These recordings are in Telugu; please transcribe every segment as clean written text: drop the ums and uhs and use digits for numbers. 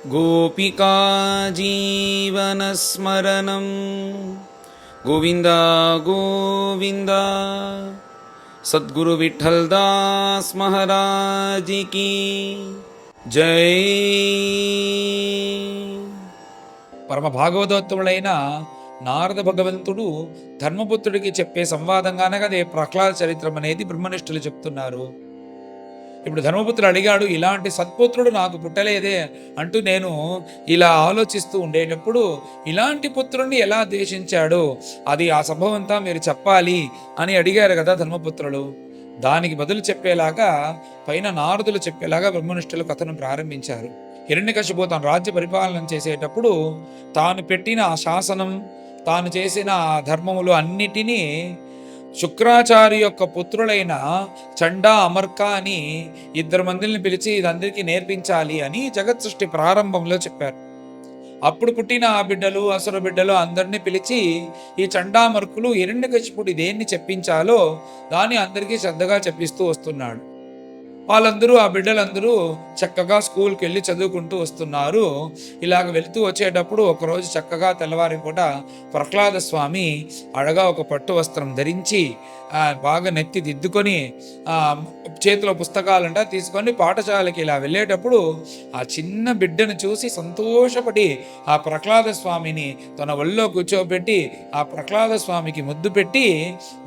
गोपिका जीवनस्मरणं गोविन्द गोविन्द। सद्गुरु विठ्ठलदास महाराज की जय। పరమ భాగవతోత్తముడైన నారద భగవంతుడు ధర్మపుత్రుడికి చెప్పే సంవాదంగానే అదే ప్రహ్లాద చరిత్రం అనేది బ్రహ్మనిష్ఠులు చెప్తున్నారు. ఇప్పుడు ధర్మపుత్రుడు అడిగాడు, ఇలాంటి సత్పుత్రుడు నాకు పుట్టలేదే అంటూ నేను ఇలా ఆలోచిస్తూ ఉండేటప్పుడు ఇలాంటి పుత్రుడిని ఎలా ద్వేషించాడో అది ఆ సంభవం అంతా మీరు చెప్పాలి అని అడిగారు కదా ధర్మపుత్రులు. దానికి బదులు చెప్పేలాగా పైన నారదులు చెప్పేలాగా బ్రహ్మనిష్ఠులు కథను ప్రారంభించారు. హిరణ్యకశిపు తన రాజ్య పరిపాలన చేసేటప్పుడు తాను పెట్టిన ఆ శాసనం, తాను చేసిన ఆ ధర్మములు అన్నిటినీ శుక్రాచార్య యొక్క పుత్రులైన చండా అమర్క అని 2 మందిని పిలిచి ఇదందరికీ నేర్పించాలి అని జగత్ సృష్టి ప్రారంభంలో చెప్పారు. అప్పుడు పుట్టిన ఆ బిడ్డలు, అసుర బిడ్డలు అందరినీ పిలిచి ఈ చండామర్కులు హిరణ్యకశిపుడు దేన్ని చెప్పించాలో దాన్ని అందరికీ శ్రద్ధగా చెప్పిస్తూ వస్తున్నాడు. వాళ్ళందరూ ఆ బిడ్డలందరూ చక్కగా స్కూల్కి వెళ్ళి చదువుకుంటూ వస్తున్నారు. ఇలాగ వెళ్తూ వచ్చేటప్పుడు ఒకరోజు చక్కగా తెల్లవారి పూట ప్రహ్లాద స్వామి అడగా ఒక పట్టు వస్త్రం ధరించి బాగా నెత్తి దిద్దుకొని చేతిలో పుస్తకాలంట తీసుకొని పాఠశాలకి ఇలా వెళ్ళేటప్పుడు ఆ చిన్న బిడ్డను చూసి సంతోషపడి ఆ ప్రహ్లాద స్వామిని తన ఒళ్ళో కూర్చోబెట్టి ఆ ప్రహ్లాద స్వామికి ముద్దు పెట్టి,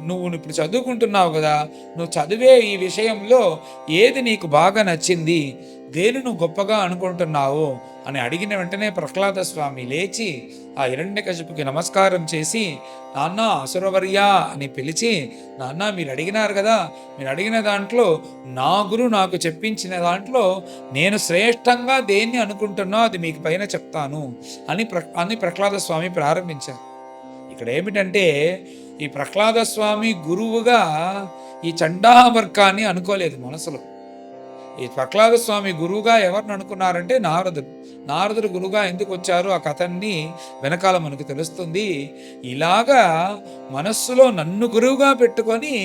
నువ్వు ఇప్పుడు చదువుకుంటున్నావు కదా, నువ్వు చదివే ఈ విషయంలో ఏది నీకు బాగా నచ్చింది, దేని నువ్వు గొప్పగా అనుకుంటున్నావు అని అడిగిన వెంటనే ప్రహ్లాద స్వామి లేచి ఆ హిరణ్యకశిపుకి నమస్కారం చేసి, నాన్న అసురవర్య అని పిలిచి, నాన్న మీరు అడిగినారు కదా, మీరు అడిగిన దాంట్లో నా గురు నాకు చెప్పించిన దాంట్లో నేను శ్రేష్టంగా దేన్ని అనుకుంటున్నా అది మీకు పైన చెప్తాను అని ప్రహ్లాద స్వామి ప్రారంభించారు. ఇక్కడ ఏమిటంటే ఈ ప్రహ్లాద స్వామి గురువుగా ఈ చండామర్కాన్ని అనుకోలేదు మనసులో. ఈ ప్రహ్లాద స్వామి గురువుగా ఎవరిని అనుకున్నారంటే నారదుడు గురువుగా ఎందుకు వచ్చారు ఆ కథని వెనకాల మనకు తెలుస్తుంది. ఇలాగా మనస్సులో నన్ను గురువుగా పెట్టుకొని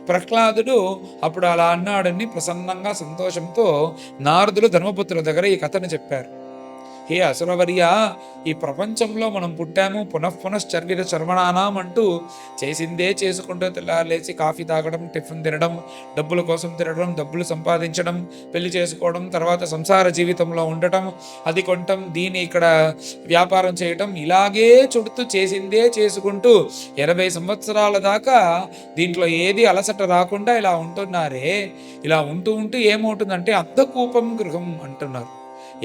ప్రహ్లాదుడు అప్పుడు అలా అన్నాడని ప్రసన్నంగా సంతోషంతో నారదులు ధర్మపుత్రుల దగ్గర ఈ కథను చెప్పారు. హే అసురవర్య, ఈ ప్రపంచంలో మనం పుట్టాము పునశ్చర్విత చర్మణానాం అంటూ చేసిందే చేసుకుంటూ తెల్లారలేసి కాఫీ తాగడం, టిఫిన్ తినడం, డబ్బుల కోసం తినడం, డబ్బులు సంపాదించడం, పెళ్లి చేసుకోవడం, తర్వాత సంసార జీవితంలో ఉండటం, అది కొనటం, దీన్ని ఇక్కడ వ్యాపారం చేయటం, ఇలాగే చుడుతూ చేసిందే చేసుకుంటూ 80 సంవత్సరాల దాకా దీంట్లో ఏది అలసట రాకుండా ఇలా ఉంటున్నారే. ఇలా ఉంటూ ఉంటూ ఏమవుతుందంటే అర్ధకూపం గృహం అంటున్నారు.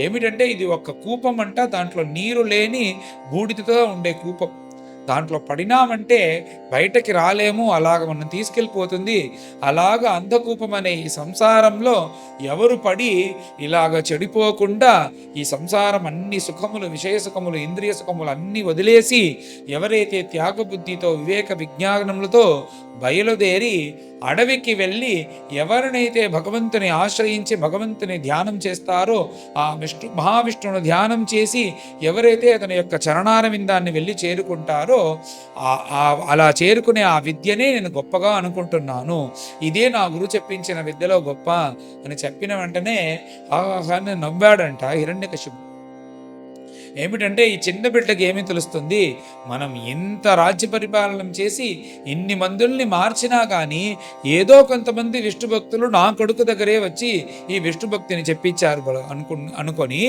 ఏమిటంటే ఇది ఒక కూపం అంట, దాంట్లో నీరు లేని బూడిదతో ఉండే కూపం. దాంట్లో పడినామంటే బయటకి రాలేము, అలాగ మనం తీసుకెళ్ళిపోతుంది. అలాగ అంధకూపం అనే ఈ సంసారంలో ఎవరు పడి ఇలాగ చెడిపోకుండా ఈ సంసారం అన్ని సుఖములు, విషయ సుఖములు, ఇంద్రియ సుఖములు అన్నీ వదిలేసి ఎవరైతే త్యాగబుద్ధితో వివేక విజ్ఞానములతో బయలుదేరి అడవికి వెళ్ళి ఎవరినైతే భగవంతుని ఆశ్రయించి భగవంతుని ధ్యానం చేస్తారో ఆ మహావిష్ణువును ధ్యానం చేసి ఎవరైతే అతని యొక్క చరణారవిందాన్ని వెళ్ళి చేరుకుంటారో అలా చేరుకునే ఆ విద్యనే నేను గొప్పగా అనుకుంటున్నాను, ఇదే నా గురు చెప్పించిన విద్యలో గొప్ప అని చెప్పిన వెంటనే ఆహాన్ని నవ్వాడంట హిరణ్యకశిపుడు. ఏమిటంటే ఈ చిన్న బిడ్డకి ఏమీ తెలుస్తుంది, మనం ఇంత రాజ్య పరిపాలన చేసి ఇన్ని మందుల్ని మార్చినా కానీ ఏదో కొంతమంది విష్ణు భక్తులు నా కొడుకు దగ్గరే వచ్చి ఈ విష్ణు భక్తిని చెప్పించారు అనుకొని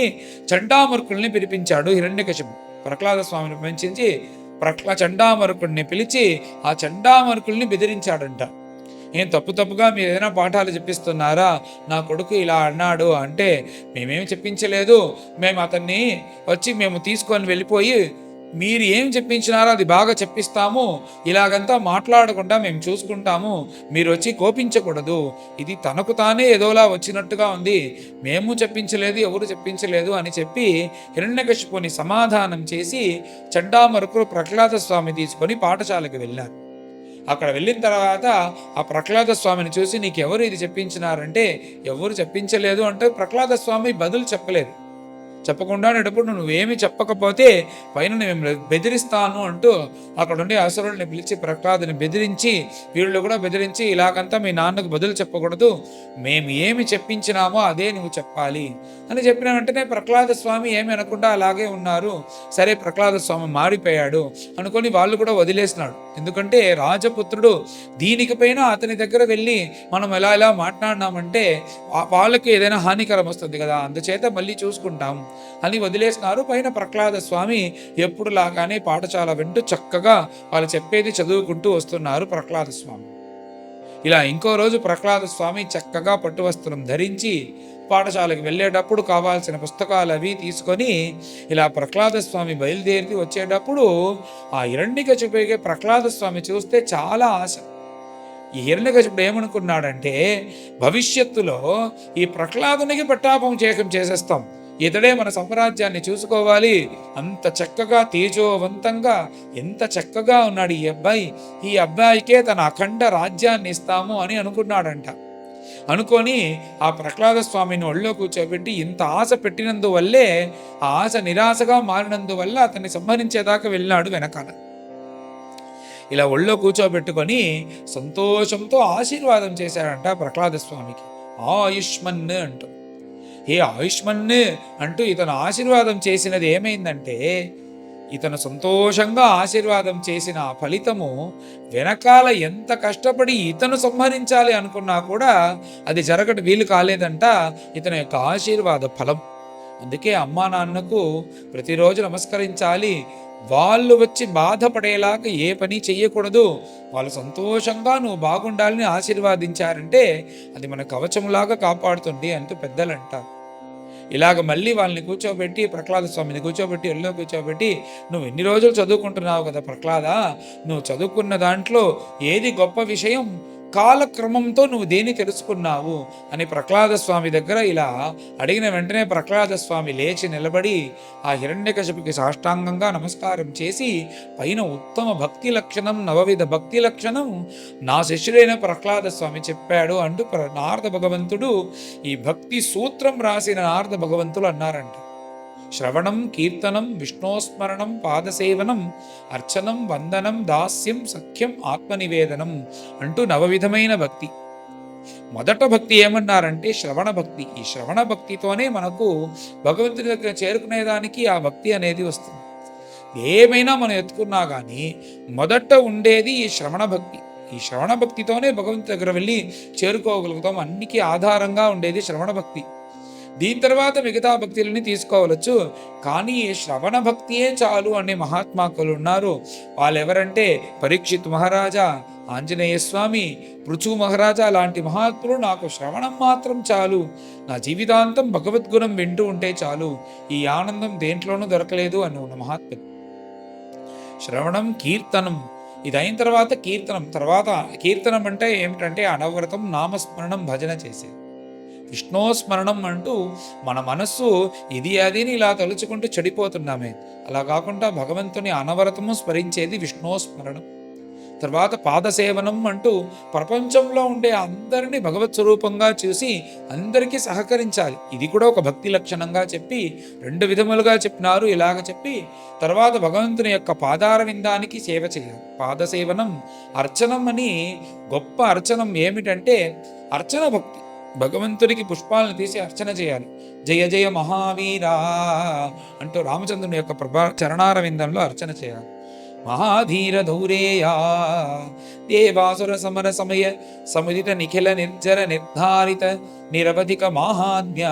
చండామర్కుల్ని పిలిపించాడు హిరణ్యకశిపుడు. ప్రహ్లాద స్వామిని పెంచి చండామర్కుడిని పిలిచి ఆ చండామర్కుల్ని బెదిరించాడంట. ఏం తప్పుగా మీరు ఏదైనా పాఠాలు చెప్పిస్తున్నారా, నా కొడుకు ఇలా అన్నాడు అంటే మేమేమి చెప్పించలేదు, మేము అతన్ని వచ్చి మేము తీసుకొని వెళ్ళిపోయి మీరు ఏం చెప్పించినారో అది బాగా చెప్పిస్తాము, ఇలాగంతా మాట్లాడకుండా మేము చూసుకుంటాము, మీరు వచ్చి కోపించకూడదు, ఇది తనకు తానే ఏదోలా వచ్చినట్టుగా ఉంది, మేము చెప్పించలేదు, ఎవరు చెప్పించలేదు అని చెప్పి హిరణ్యకశిపుని సమాధానం చేసి చండామర్కులు ప్రహ్లాద స్వామి తీసుకొని పాఠశాలకు వెళ్ళారు. అక్కడ వెళ్ళిన తర్వాత ఆ ప్రహ్లాద స్వామిని చూసి నీకు ఎవరు ఇది చెప్పించినారంటే ఎవరు చెప్పించలేదు అంటే ప్రహ్లాద స్వామి బదులు చెప్పలేదు. చెప్పకుండా ఉండేటప్పుడు నువ్వేమి చెప్పకపోతే పైన నేను బెదిరిస్తాను అంటూ అక్కడ ఉండే అసురుల్ని పిలిచి ప్రహ్లాదుని బెదిరించి వీళ్ళు కూడా బెదిరించి ఇలాగంతా మీ నాన్నకు బదులు చెప్పకూడదు, మేము ఏమి చెప్పించినామో అదే నువ్వు చెప్పాలి అని చెప్పిన వెంటనే ప్రహ్లాద స్వామి ఏమి అనకుండా అలాగే ఉన్నారు. సరే ప్రహ్లాద స్వామి మారిపోయాడు అనుకొని వాళ్ళు కూడా వదిలేసినాడు. ఎందుకంటే రాజపుత్రుడు దీనికి పైన అతని దగ్గర వెళ్ళి మనం ఎలా మాట్లాడినామంటే వాళ్ళకి ఏదైనా హానికరం వస్తుంది కదా, అందుచేత మళ్ళీ చూసుకుంటాం అని వదిలేసినారు. పైన ప్రహ్లాద స్వామి ఎప్పుడు లాగానే పాఠశాల వింటూ చక్కగా వాళ్ళు చెప్పేది చదువుకుంటూ వస్తున్నారు ప్రహ్లాద స్వామి. ఇలా ఇంకో రోజు ప్రహ్లాద స్వామి చక్కగా పట్టు వస్త్రం ధరించి పాఠశాలకు వెళ్ళేటప్పుడు కావాల్సిన పుస్తకాలు అవి తీసుకొని ఇలా ప్రహ్లాద స్వామి బయలుదేరి వచ్చేటప్పుడు ఆ హిరణ్యకశిపుడికి ప్రహ్లాద స్వామి చూస్తే చాలా ఆశ. ఈ హిరణ్యకశిపుడు ఏమనుకున్నాడంటే భవిష్యత్తులో ఈ ప్రహ్లాదునికి పట్టాభిషేకం చేసేస్తాం, ఇతడే మన సామ్రాజ్యాన్ని చూసుకోవాలి, అంత చక్కగా తేజోవంతంగా ఎంత చక్కగా ఉన్నాడు ఈ అబ్బాయికే తన అఖండ రాజ్యాన్ని ఇస్తాము అని అనుకున్నాడంట. అనుకొని ఆ ప్రహ్లాద స్వామిని ఒళ్ళో కూర్చోబెట్టి ఇంత ఆశ పెట్టినందువల్లే ఆ ఆశ నిరాశగా మారినందువల్ల అతన్ని సంహరించేదాకా వెళ్ళినాడు వెనకాల. ఇలా ఒళ్ళో కూర్చోబెట్టుకొని సంతోషంతో ఆశీర్వాదం చేశాడంట ప్రహ్లాద స్వామికి. ఆయుష్మన్ అంటూ ఏ ఆయుష్మన్ అంటూ ఇతను ఆశీర్వాదం చేసినది ఏమైందంటే, ఇతను సంతోషంగా ఆశీర్వాదం చేసిన ఆ ఫలితము వెనకాల ఎంత కష్టపడి ఇతను సంహరించాలి అనుకున్నా కూడా అది జరగడం వీలు కాలేదంట, ఇతని యొక్క ఆశీర్వాద ఫలం. అందుకే అమ్మా నాన్నకు ప్రతిరోజు నమస్కరించాలి, వాళ్ళు వచ్చి బాధపడేలాగా ఏ పని చెయ్యకూడదు, వాళ్ళు సంతోషంగా నువ్వు బాగుండాలని ఆశీర్వాదించారంటే అది మన కవచంలాగా కాపాడుతుంది అంటూ పెద్దలు అంటారు. ఇలాగ మళ్ళీ వాళ్ళని కూర్చోబెట్టి ప్రహ్లాద స్వామిని కూర్చోబెట్టి ఎల్లో కూర్చోబెట్టి నువ్వు ఎన్ని రోజులు చదువుకుంటున్నావు కదా ప్రహ్లాద, నువ్వు చదువుకున్న దాంట్లో ఏది గొప్ప విషయం, కాలక్రమంతో నువ్వు దేన్ని తెలుసుకున్నావు అని ప్రహ్లాద స్వామి దగ్గర ఇలా అడిగిన వెంటనే ప్రహ్లాద స్వామి లేచి నిలబడి ఆ హిరణ్యకశిపుకి సాష్టాంగంగా నమస్కారం చేసి పైన ఉత్తమ భక్తి లక్షణం, నవవిధ భక్తి లక్షణం నా శిష్యుడైన ప్రహ్లాద స్వామి చెప్పాడు అంటూ నారద భగవంతుడు ఈ భక్తి సూత్రం రాసిన నారద భగవంతులు అన్నారంట. శ్రవణం, కీర్తనం, విష్ణోస్మరణం, పాదసేవనం, అర్చనం, వందనం, దాస్యం, సఖ్యం, ఆత్మనివేదనం అంటూ నవవిధమైన భక్తి. మొదట భక్తి ఏమన్నారంటే శ్రవణ భక్తి. ఈ శ్రవణ భక్తితోనే మనకు భగవంతుని దగ్గర చేరుకునేదానికి ఆ భక్తి అనేది వస్తుంది. ఏమైనా మనం ఎత్తుకున్నా కానీ మొదట ఉండేది ఈ శ్రవణ భక్తి. ఈ శ్రవణ భక్తితోనే భగవంతుని దగ్గర వెళ్ళి చేరుకోగలుగుతాం. అన్నికి ఆధారంగా ఉండేది శ్రవణ భక్తి. దీని తర్వాత మిగతా భక్తులని తీసుకోవచ్చు, కానీ శ్రవణ భక్తియే చాలు అనే మహాత్మాకులు ఉన్నారు. వాళ్ళు ఎవరంటే పరీక్షిత్ మహారాజా, ఆంజనేయ స్వామి, పృథు మహారాజా లాంటి మహాత్ములు నాకు శ్రవణం మాత్రం చాలు, నా జీవితాంతం భగవద్గుణం వింటూ ఉంటే చాలు, ఈ ఆనందం దేంట్లోనూ దొరకలేదు అని ఉన్న మహాత్ములు. శ్రవణం, కీర్తనం ఇది అయిన తర్వాత కీర్తనం అంటే ఏమిటంటే అనవరతం, నామస్మరణం, భజన చేసేది. విష్ణోస్మరణం అంటూ మన మనస్సు ఇది అదిని ఇలా తలుచుకుంటూ చెడిపోతున్నామే, అలా కాకుండా భగవంతుని అనవరతము స్మరించేది విష్ణోస్మరణం. తర్వాత పాదసేవనం అంటూ ప్రపంచంలో ఉండే అందరినీ భగవత్ స్వరూపంగా చూసి అందరికీ సహకరించాలి, ఇది కూడా ఒక భక్తి లక్షణంగా చెప్పి రెండు విధములుగా చెప్పినారు. ఇలాగ చెప్పి తర్వాత భగవంతుని యొక్క పాదార విందానికి సేవ చేయాలి. పాదసేవనం, అర్చనం అని గొప్ప అర్చనం ఏమిటంటే అర్చన భక్తి. భగవంతుడికి పుష్పాలను తీసి అర్చన చేయాలి. జయ జయ మహావీరా అంటూ రామచంద్రుని యొక్క చరణార విందంలో అర్చన చేయాలి. మహాధీర ధౌరేయా దేవాసుర సమర సమయ సముదిత నిఖిల నిర్జర నిర్ధారిత నిరవధిక మహాత్మ్య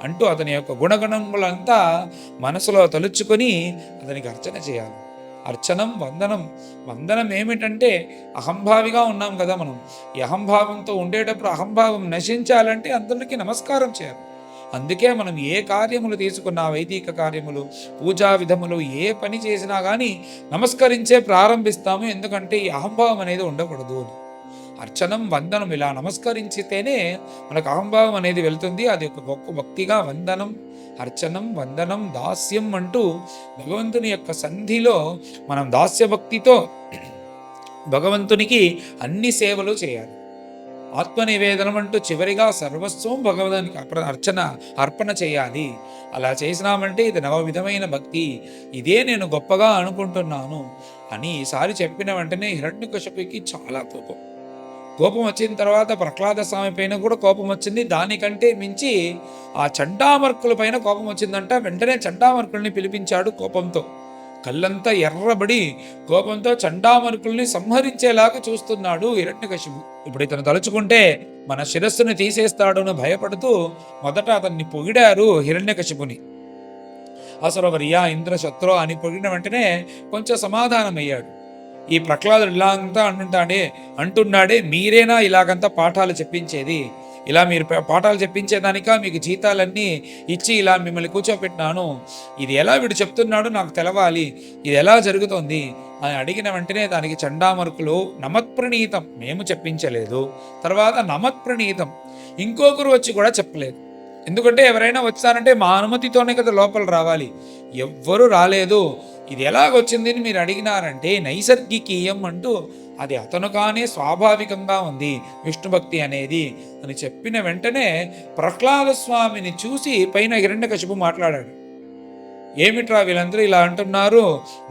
అంటూ అతని యొక్క గుణగణములంతా మనసులో తలుచుకొని అతనికి అర్చన చేయాలి. అర్చనం, వందనం. వందనం ఏమిటంటే అహంభావిగా ఉన్నాం కదా మనం, ఈ అహంభావంతో ఉండేటప్పుడు అహంభావం నశించాలంటే అందరికీ నమస్కారం చేయాలి. అందుకే మనం ఏ కార్యములు తీసుకున్నా, వైదిక కార్యములు, పూజా విధములు, ఏ పని చేసినా కానీ నమస్కరించే ప్రారంభిస్తాము. ఎందుకంటే ఈ అహంభావం అనేది ఉండకూడదు. అర్చనం, వందనం ఇలా నమస్కరించితేనే మనకు అహంభావం అనేది వెళ్తుంది. అది ఒక గొప్ప భక్తిగా వందనం, అర్చనం, వందనం, దాస్యం అంటూ భగవంతుని యొక్క సన్నిధిలో మనం దాస్య భక్తితో భగవంతునికి అన్ని సేవలు చేయాలి. ఆత్మనివేదనం అంటూ చివరిగా సర్వస్వం భగవంతునికి అర్పణ చేయాలి. అలా చేసినామంటే ఇది నవ విధమైన భక్తి, ఇదే నేను గొప్పగా అనుకుంటున్నాను అని ఈసారి చెప్పిన వెంటనే హిరణ్యకశిపుకి చాలా కోపం వచ్చిన తర్వాత ప్రహ్లాద స్వామి పైన కూడా కోపం వచ్చింది. దానికంటే మించి ఆ చండామర్కుల పైన కోపం వచ్చిందంట. వెంటనే చండామర్కుల్ని పిలిపించాడు కోపంతో. కళ్ళంతా ఎర్రబడి కోపంతో చండామర్కుల్ని సంహరించేలాగా చూస్తున్నాడు హిరణ్యకశిపు. ఇప్పుడు ఇతను తలుచుకుంటే మన శిరస్సుని తీసేస్తాడును భయపడుతూ మొదట అతన్ని పొగిడారు హిరణ్యకశిపుని. అసురవర్య ఇంద్ర శత్రు అని పొగిడిన వెంటనే కొంచెం సమాధానం అయ్యాడు. ఈ ప్రహ్లాదుడు ఇలాగంతా అంటున్నాడే, మీరేనా ఇలాగంతా పాఠాలు చెప్పించేది? ఇలా మీరు పాఠాలు చెప్పించేదానిక మీకు జీతాలన్నీ ఇచ్చి ఇలా మిమ్మల్ని కూర్చోపెట్టినాను? ఇది ఎలా వీడు చెప్తున్నాడు నాకు తెలవాలి, ఇది ఎలా జరుగుతోంది అని అడిగిన వెంటనే దానికి చండామరుకులు నమత్ప్రణీతం, మేము చెప్పించలేదు. తర్వాత నమత్ప్రణీతం, ఇంకొకరు వచ్చి కూడా చెప్పలేదు. ఎందుకంటే ఎవరైనా వచ్చారంటే మా అనుమతితోనే కదా లోపల రావాలి, ఎవ్వరూ రాలేదు. ఇది ఎలాగొచ్చింది అని మీరు అడిగినారంటే నైసర్గికీయం అంటూ అది అతను కానీ స్వాభావికంగా ఉంది విష్ణుభక్తి అనేది అని చెప్పిన వెంటనే ప్రహ్లాద స్వామిని చూసి పైన హిరణ్యకశిపు మాట్లాడాడు. ఏమిట్రా వీళ్ళందరూ ఇలా అంటున్నారు,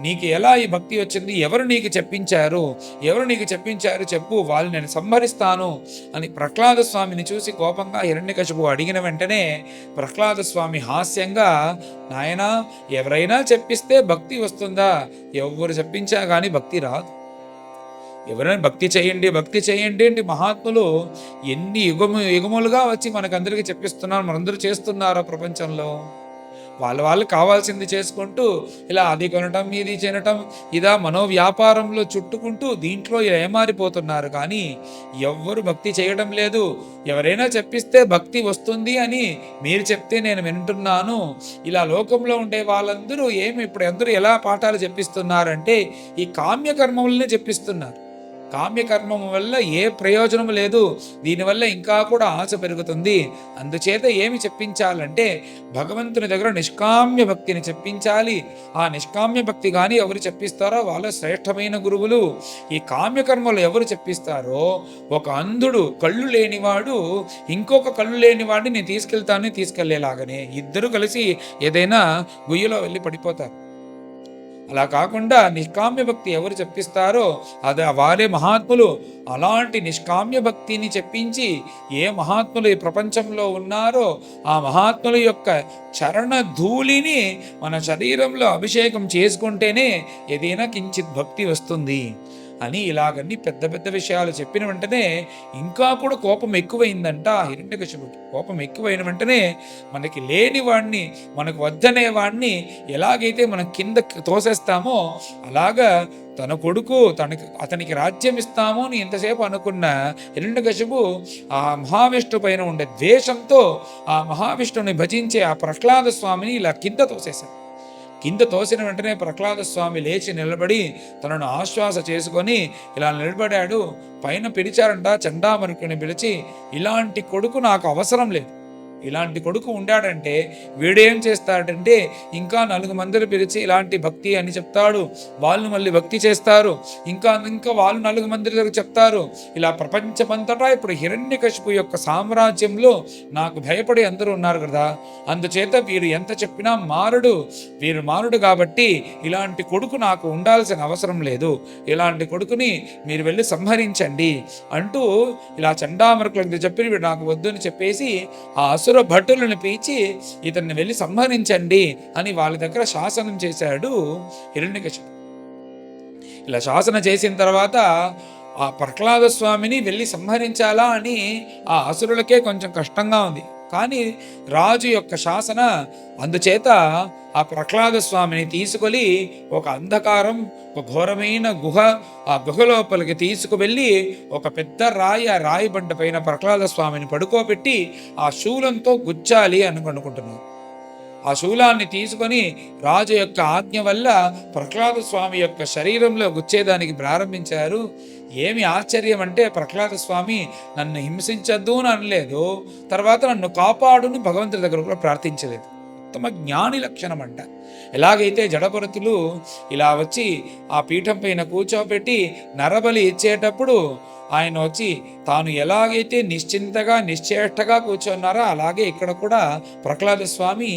నీకు ఎలా ఈ భక్తి వచ్చింది, ఎవరు నీకు చెప్పించారు చెప్పు, వాళ్ళని నేను సంహరిస్తాను అని ప్రహ్లాద స్వామిని చూసి కోపంగా హిరణ్యకశిపు అడిగిన వెంటనే ప్రహ్లాద స్వామి హాస్యంగా, నాయనా ఎవరైనా చెప్పిస్తే భక్తి వస్తుందా? ఎవరు చెప్పించా కానీ భక్తి రాదు. ఎవరైనా భక్తి చేయండి అంటే మహాత్ములు ఎన్ని యుగములుగా వచ్చి మనకందరికీ చెప్పిస్తున్నారు, మనందరూ చేస్తున్నారో ప్రపంచంలో. వాళ్ళు కావాల్సింది చేసుకుంటూ ఇలా అది కొనటం ఇది చేయటం, ఇదా మనోవ్యాపారంలో చుట్టుకుంటూ దీంట్లో ఏమారిపోతున్నారు. కానీ ఎవ్వరు భక్తి చేయడం లేదు. ఎవరైనా చెప్పిస్తే భక్తి వస్తుంది అని మీరు చెప్తే నేను వింటున్నాను. ఇలా లోకంలో ఉండే వాళ్ళందరూ ఇప్పుడు అందరూ ఎలా పాఠాలు చెప్పిస్తున్నారంటే ఈ కామ్యకర్మములనే చెప్పిస్తున్నారు. కామ్యకర్మం వల్ల ఏ ప్రయోజనం లేదు, దీనివల్ల ఇంకా కూడా ఆశ పెరుగుతుంది. అందుచేత ఏమి చెప్పించాలంటే భగవంతుని దగ్గర నిష్కామ్య భక్తిని చెప్పించాలి. ఆ నిష్కామ్య భక్తి కానీ ఎవరు చెప్పిస్తారో వాళ్ళ శ్రేష్టమైన గురువులు. ఈ కామ్యకర్మలు ఎవరు చెప్పిస్తారో, ఒక అంధుడు కళ్ళు లేనివాడు ఇంకొక కళ్ళు లేనివాడిని నేను తీసుకెళ్లేలాగానే ఇద్దరు కలిసి ఏదైనా గుయ్యలో వెళ్ళి పడిపోతారు. అలా కాకుండా నిష్కామ్య భక్తి ఎవరు చెప్పిస్తారో అది వారే మహాత్ములు. అలాంటి నిష్కామ్య భక్తిని చెప్పించి ఏ మహాత్ములు ఈ ప్రపంచంలో ఉన్నారో ఆ మహాత్ముల యొక్క చరణ ధూళిని మన శరీరంలో అభిషేకం చేసుకుంటేనే ఏదైనా కించిత్ భక్తి వస్తుంది అని ఇలాగన్నీ పెద్ద పెద్ద విషయాలు చెప్పిన వెంటనే ఇంకా కూడా కోపం ఎక్కువైందంట హిరణ్యకశిపుకి. కోపం ఎక్కువైన వెంటనే మనకి లేని వాడిని, మనకు వద్దనే వాడిని ఎలాగైతే మనం కింద తోసేస్తామో అలాగా తన కొడుకు అతనికి రాజ్యం ఇస్తాము అని ఎంతసేపు అనుకున్న హిరణ్యకశిపు ఆ మహావిష్ణు పైన ఉండే ద్వేషంతో ఆ మహావిష్ణుని భజించే ఆ ప్రహ్లాద స్వామిని ఇలా కింద తోసేశాడు. కింద తోసిన వెంటనే ప్రహ్లాద స్వామి లేచి నిలబడి తనను ఆశ్వాస చేసుకొని ఇలా నిలబడాడు. పైన పిలిచారంట చండామరుకుని పిలిచి, ఇలాంటి కొడుకు నాకు అవసరం లేదు, ఇలాంటి కొడుకు ఉండాడంటే వీడేం చేస్తాడంటే ఇంకా 4 మందిని పిలిచి ఇలాంటి భక్తి అని చెప్తాడు, వాళ్ళు మళ్ళీ భక్తి చేస్తారు, ఇంకా వాళ్ళు 4 మంది దగ్గర చెప్తారు. ఇలా ప్రపంచమంతటా ఇప్పుడు హిరణ్యకశిపు యొక్క సామ్రాజ్యంలో నాకు భయపడి అందరూ ఉన్నారు కదా, అందుచేత వీరు ఎంత చెప్పినా వీరు మారుడు కాబట్టి ఇలాంటి కొడుకు నాకు ఉండాల్సిన అవసరం లేదు, ఇలాంటి కొడుకుని మీరు వెళ్ళి సంహరించండి అంటూ ఇలా చండామరుకులకు చెప్పి వీడు నాకు వద్దు అని చెప్పేసి ఆ భటులను పిలిచి ఇతన్ని వెళ్ళి సంహరించండి అని వాళ్ళ దగ్గర శాసనం చేశాడు హిరణ్యకశిపుడు. ఇలా శాసన చేసిన తర్వాత ఆ ప్రహ్లాద స్వామిని వెళ్ళి సంహరించాలా అని ఆ అసురులకే కొంచెం కష్టంగా ఉంది. కానీ రాజు యొక్క శాసన, అందుచేత ఆ ప్రహ్లాద స్వామిని తీసుకొని ఒక అంధకారం, ఒక ఘోరమైన గుహ, ఆ గుహ లోపలికి తీసుకువెళ్ళి ఒక పెద్ద రాయి బండ పైన ప్రహ్లాద స్వామిని పడుకోబెట్టి ఆ శూలంతో గుచ్చాలి అని అనుకుంటున్నారు. ఆ శూలాన్ని తీసుకొని రాజు యొక్క ఆజ్ఞ వల్ల ప్రహ్లాద స్వామి యొక్క శరీరంలో గుచ్చేదానికి ప్రారంభించారు. ఏమి ఆశ్చర్యం అంటే ప్రహ్లాద స్వామి నన్ను హింసించద్దు అని అనలేదు, తర్వాత నన్ను కాపాడుని భగవంతుడి దగ్గర కూడా ప్రార్థించలేదు. ఉత్తమ జ్ఞాని లక్షణం అంట. ఎలాగైతే జడభరతులు ఇలా వచ్చి ఆ పీఠం పైన కూర్చోబెట్టి నరబలి ఇచ్చేటప్పుడు ఆయన వచ్చి తాను ఎలాగైతే నిశ్చింతగా నిశ్చేష్టగా కూర్చున్నారో అలాగే ఇక్కడ కూడా ప్రహ్లాద స్వామి